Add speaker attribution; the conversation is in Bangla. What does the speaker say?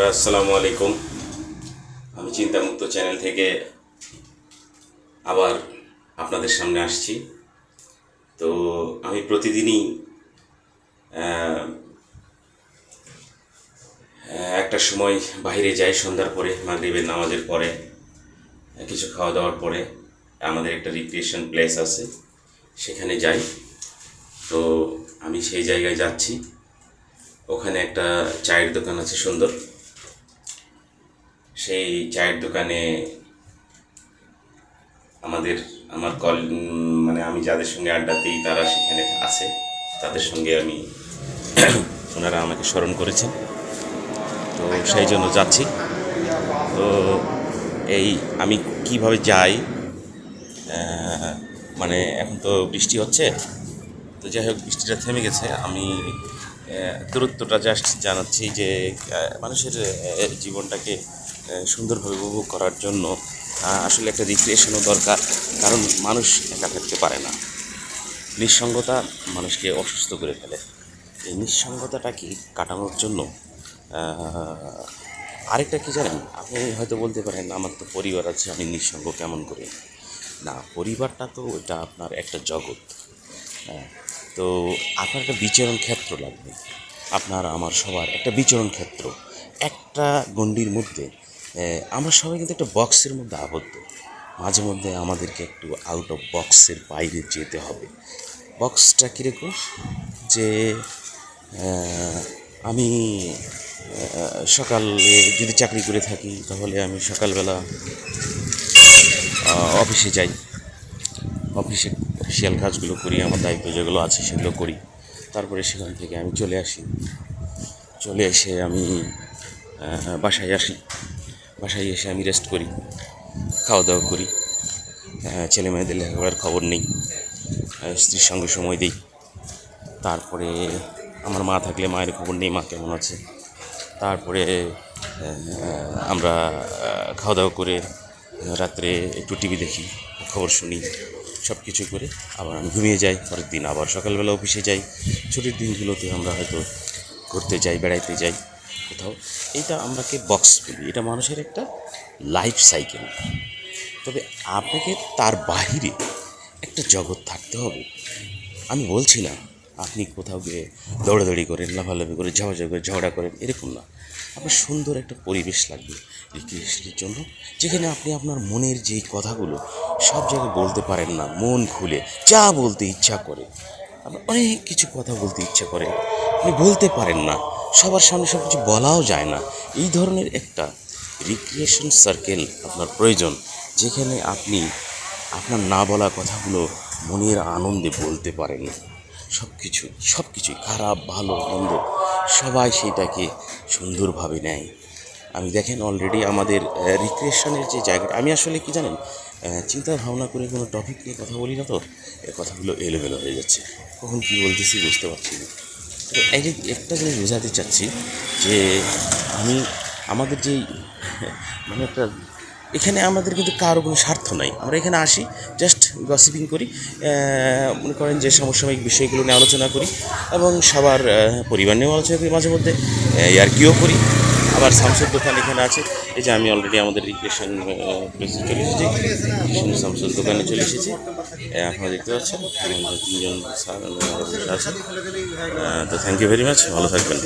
Speaker 1: আসসালামু আলাইকুম। আমি চিন্তামুক্ত চ্যানেল থেকে আবার আপনাদের সামনে আসছি। তো আমি প্রতিদিনই একটা সময় বাইরে যাই, সন্ধ্যার পরে, মাগরিবের নামাজের পরে, কিছু খাওয়া দাওয়ার পরে আমাদের একটা রিক্রিয়েশন প্লেস আছে, সেখানে যাই। তো আমি সেই জায়গায় যাচ্ছি। ওখানে একটা চায়ের দোকান আছে সুন্দর। সেই চায়ের দোকানে আমার মানে আমি যাদের সঙ্গে আড্ডা দিই তারা সেখানে আছে। তাদের সঙ্গে আমি ওনারা আমাকে স্মরণ করেছেন, তো সেই জন্য যাচ্ছি। তো আমি কিভাবে যাই, মানে এখন তো বৃষ্টি হচ্ছে, তো যাই হোক বৃষ্টিটা থেমে গেছে। আমি দূরত্বটা জাস্ট জানাচ্ছি যে মানুষের জীবনটাকে সুন্দরভাবে উপভোগ করার জন্য আসলে একটা রিক্রিয়েশনও দরকার। কারণ মানুষ একা থাকতে পারে না, নিঃসঙ্গতা মানুষকে অসুস্থ করে ফেলে। এই নিঃসঙ্গতাটাকে কাটানোর জন্য আরেকটা কি জানেন, আপনি হয়তো বলতে পারেন আমার তো পরিবার আছে, আমি নিঃসঙ্গ কেমন করে? না, পরিবারটা তো এটা আপনার একটা জগৎ। হ্যাঁ, তো আপনার একটা বিচরণ ক্ষেত্র লাগবে, আপনার আমার সবার একটা বিচরণ ক্ষেত্র। একটা গণ্ডির মধ্যে আমরা সবাই কিন্তু একটা বক্সের মধ্যে আবদ্ধ। মাঝে মধ্যে আমাদেরকে একটু আউট অফ বক্সের বাইরে যেতে হবে। বক্সটা কীরকম? যে আমি সকালে যদি চাকরি করে থাকি তাহলে আমি সকালবেলা অফিসে যাই, অফিসে অফিসিয়াল কাজগুলো করি, আমার দায়িত্ব যেগুলো আছে সেগুলো করি। তারপরে সেখান থেকে আমি চলে আসি, চলে এসে আমি বাসায় আসি। বাসায় এসে আমি রেস্ট করি, খাওয়া দাওয়া করি, ছেলে মেয়েদের লেখাপড়ার খবর নেই, স্ত্রীর সঙ্গে সময় দিই। তারপরে আমার মা থাকলে মায়ের খবর নেই, মা কেমন আছে। তারপরে আমরা খাওয়া দাওয়া করে রাত্রে একটু টিভি দেখি, খবর শুনি, সব কিছু করে আবার আমি ঘুমিয়ে যাই। পরের দিন আবার সকালবেলা অফিসে যাই। ছুটির দিনগুলোতে আমরা হয়তো ঘুরতে যাই, বেড়াইতে যাই কোথাও। এইটা আমরাকে বক্স বলি, এটা মানুষের একটা লাইফ সাইকেল। তবে আপনাকে তার বাহিরে একটা জগৎ থাকতে হবে। আমি বলছি না আপনি কোথাও গিয়ে দৌড়াদৌড়ি করেন, লাফালাফি করে, ঝাপাঝাপি করে, ঝগড়া করেন, এরকম না। আপনার সুন্দর একটা পরিবেশ লাগবে রিক্রিয়েশনের জন্য, যেখানে আপনি আপনার মনের যেই কথাগুলো সব জায়গায় বলতে পারেন না, মন খুলে যা বলতে ইচ্ছা করে, আপনার অনেক কিছু কথা বলতে ইচ্ছা করে, আপনি বলতে পারেন না, সবার সামনে সব কিছু বলাও যায় না। এই ধরনের একটা রিক্রিয়েশন সার্কেল আপনার প্রয়োজন, যেখানে আপনি আপনার না বলা কথাগুলো মনের আনন্দে বলতে পারেন। সব কিছুই খারাপ ভালো মন্দ সবাই সেটাকে সুন্দরভাবে নেয়। আমি দেখেন অলরেডি আমাদের রিক্রিয়েশনের যে জায়গাটা, আমি আসলে কি জানেন, চিন্তা ভাবনা করে কোনো টপিক নিয়ে কথা বলি না, তো এই কথাগুলো এলোমেলো হয়ে যাচ্ছে, কখন কী বলতেছি বুঝতে পারছি না। তো একটা জিনিস বোঝাতে চাচ্ছি যে আমাদের যেই মানে একটা, এখানে আমাদের কিন্তু কারো কোনো স্বার্থ নাই। আমরা এখানে আসি জাস্ট গসিপিং করি, মনে করেন যে সমসাময়িক বিষয়গুলো নিয়ে আলোচনা করি, এবং সবার পরিবার নিয়েও আলোচনা করি, মাঝে মধ্যে ইয়ার্কিও করি। আবার শামসুর দোকান এখানে আছে, এই যে আমি অলরেডি আমাদের রিক্রিয়েশন প্লেসে চলে এসেছি, শামসুর দোকানে চলে এসেছি। আপনারা দেখতে পাচ্ছেন তিনজন স্যার বসে আছেন। তো থ্যাংক ইউ ভেরি মাচ, ভালো থাকবেন।